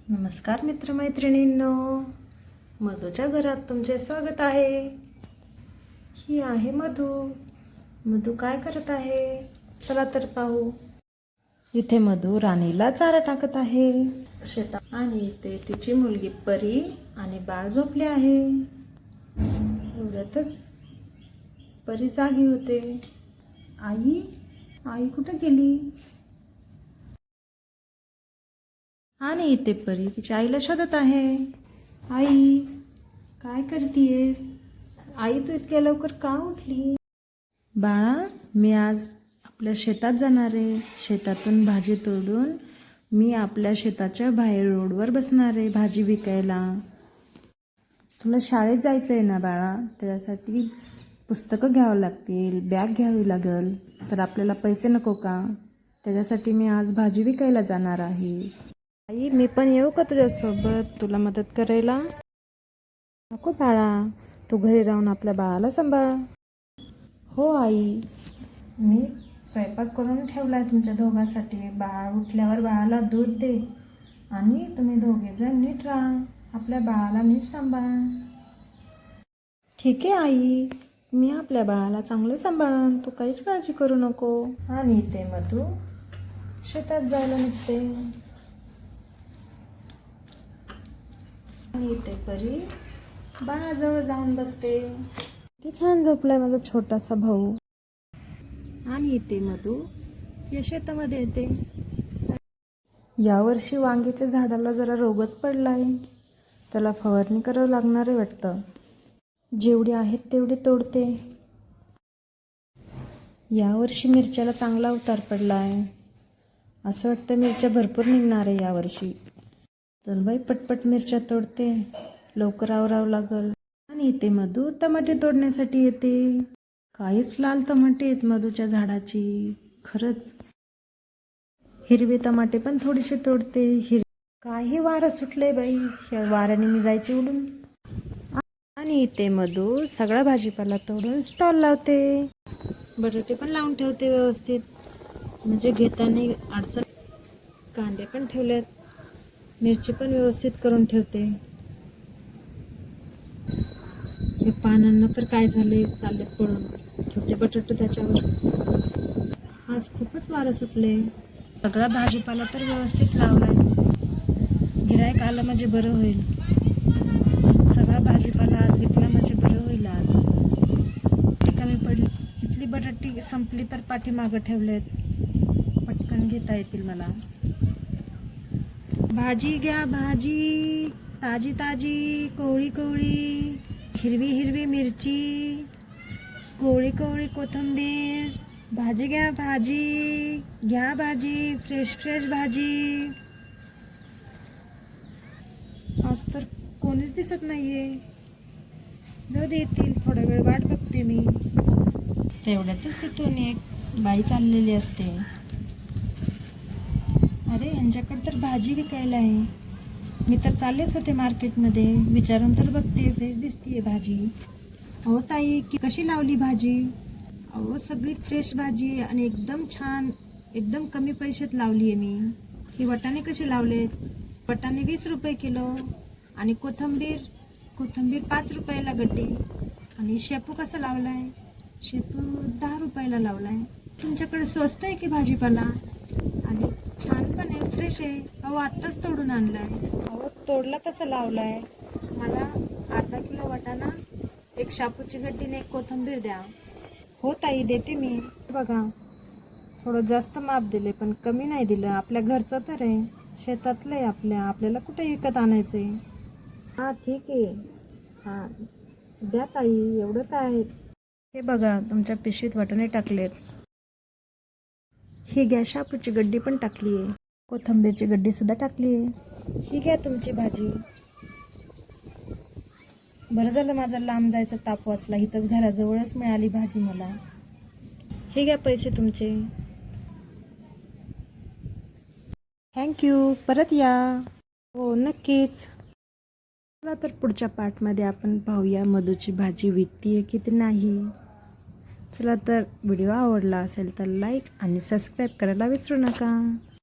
नमस्कार मित्रमैत्रिणींनो, मधूच्या घरात तुमचे स्वागत आहे. ही आहे मधू. मधू काय करत आहे चला तर पाहू. इथे मधू राणीला चारा टाकत आहे शेतात, आणि इथे तिची मुलगी परी आणि बाळ झोपले आहे. एवढ्यातच परी जागी होते. आई आई कुठे गेली? आणि इथे परी तिच्या आईला शोधत आहे. आई काय करतीयेस? आई तू इतक्या लवकर का उठली? बाळा, मी आज आपल्या शेतात जाणार आहे. शेतातून भाजी तोडून मी आपल्या शेताच्या बाहेर रोडवर बसणार आहे भाजी विकायला. तुला शाळेत जायचं आहे ना बाळा, त्याच्यासाठी पुस्तकं घ्यावं लागतील, बॅग घ्यावी लागेल, तर आपल्याला पैसे नको का? त्याच्यासाठी मी आज भाजी विकायला जाणार आहे. आई मी पण येऊ का तुझ्यासोबत तुला मदत करायला? नको बाळा, तू घरी राहून आपल्या बाळाला सांभाळ. हो आई, मी स्वयंपाक करून ठेवला आहे तुमच्या दोघांसाठी. बाळ उठल्यावर बाळाला दूध दे आणि तुम्ही दोघेजण नीट राहा, आपल्या बाळाला नीट सांभाळ. ठीक आहे आई, मी आपल्या बाळाला चांगलं सांभाळन, तू काहीच काळजी करू नको. आणि ते मधू शेतात जायला निघते. आणि इथे परी बाळाजवळ जाऊन बसते. ते छान झोपलाय माझा छोटासा भाऊ. आणि इथे मधू या शेतामध्ये येते. यावर्षी वांग्याच्या झाडाला जरा रोगच पडलाय, त्याला फवारणी करावं लागणार आहे वाटतं. जेवढे आहेत तेवढे तोडते. यावर्षी मिरच्याला चांगला उतार पडलाय, असं वाटतं मिरच्या भरपूर निघणार आहे यावर्षी. चल बाई, पटपट मिरच्या तोडते, लवकर आवरावं लागल. आणि इथे मधू टमाटे तोडण्यासाठी येते. काहीच लाल टमाटे आहेत मधूच्या झाडाची, खरंच. हिरवे टमाटे पण थोडेसे तोडते. काही वारं सुटले बाई, ह्या वाऱ्याने मी जायचे उडून. आणि इथे मधू सगळा भाजीपाला तोडून स्टॉल लावते. बटाटे पण लावून ठेवते व्यवस्थित, म्हणजे घेताना अडचण. कांदे पण ठेवलेत, मिरची पण व्यवस्थित करून ठेवते. हे पानांना तर काय झाले, चाललेत पडून. ठेवते बटाटे त्याच्यावर. आज खूपच वारं सुटले. सगळा भाजीपाला तर व्यवस्थित लावलाय, गिऱ्हाईक आलं म्हणजे बरं होईल. सगळा भाजीपाला आज घेतला म्हणजे बरं होईल. आज कमी पडली. इथली बटाटी संपली तर पाठीमागं ठेवलेत, पटकन घेता येतील मला. भाजी घ्या भाजी, ताजी ताजी, कोवळी कोवळी, हिरवी हिरवी मिरची, कोवळी कोवळी कोथिंबीर. भाजी घ्या भाजी, घ्या भाजी, फ्रेश फ्रेश भाजी. आज तर कोणीच दिसत नाहीये. जाऊ दे, येतील, थोडा वेळ वाट बघते मी. तेवढ्यातच तिथून एक बाई चाललेली असते. अरे, यांच्याकडे तर भाजी विकायला आहे. मी तर चाललेच होते मार्केटमध्ये, विचारून तर बघते, फ्रेश दिसतीये भाजी. अहो ताई, कशी लावली भाजी? अहो सगळी फ्रेश भाजी आणि एकदम छान, एकदम कमी पैशात लावली आहे मी. ही वाटाणे कसे लावलेत? वाटाणे 20 रुपये किलो. आणि कोथिंबीर 5 रुपयाला गड्डी. आणि शेपू कसा लावलाय? शेपू 10 रुपयाला लावलाय. तुमच्याकडे स्वस्त आहे की भाजीपाला? आणि छान पण आहे, फ्रेश आहे. अहो आत्ताच तोडून आणलाय. अहो तोडला कसा लावलाय? मला अर्धा किलो वाटाणा, एक शापूची गड्डी आणि एक कोथिंबीर द्या. हो ताई, देते मी. बघा, थोडं जास्त माप दिले, पण कमी नाही दिलं. आपल्या घरचं तर आहे, शेतातलं आहे आपल्याला कुठे विकत आणायचं आहे. हां ठीक आहे, हां द्या ताई, एवढं काय आहे. हे बघा, तुमच्या पिशवीत वाटाणे टाकलेत. ही घ्या, शापूची गड्डी पण टाकली आहे, कोथिंबीरची गड्डी सुद्धा टाकली आहे. ही घ्या तुमची भाजी. बरं झालं माझा लांब जायचा ताप वाचला, इथंच घराजवळच मिळाली भाजी मला. हे घ्या पैसे तुमचे. थँक्यू, परत या. हो नक्कीच. चला तर पुढच्या पार्टमध्ये आपण पाहूया मधूची भाजी विकतीये की नाही. चला तर, व्हिडिओ आवडला असेल तर लाईक आणि सबस्क्राईब करायला विसरू नका.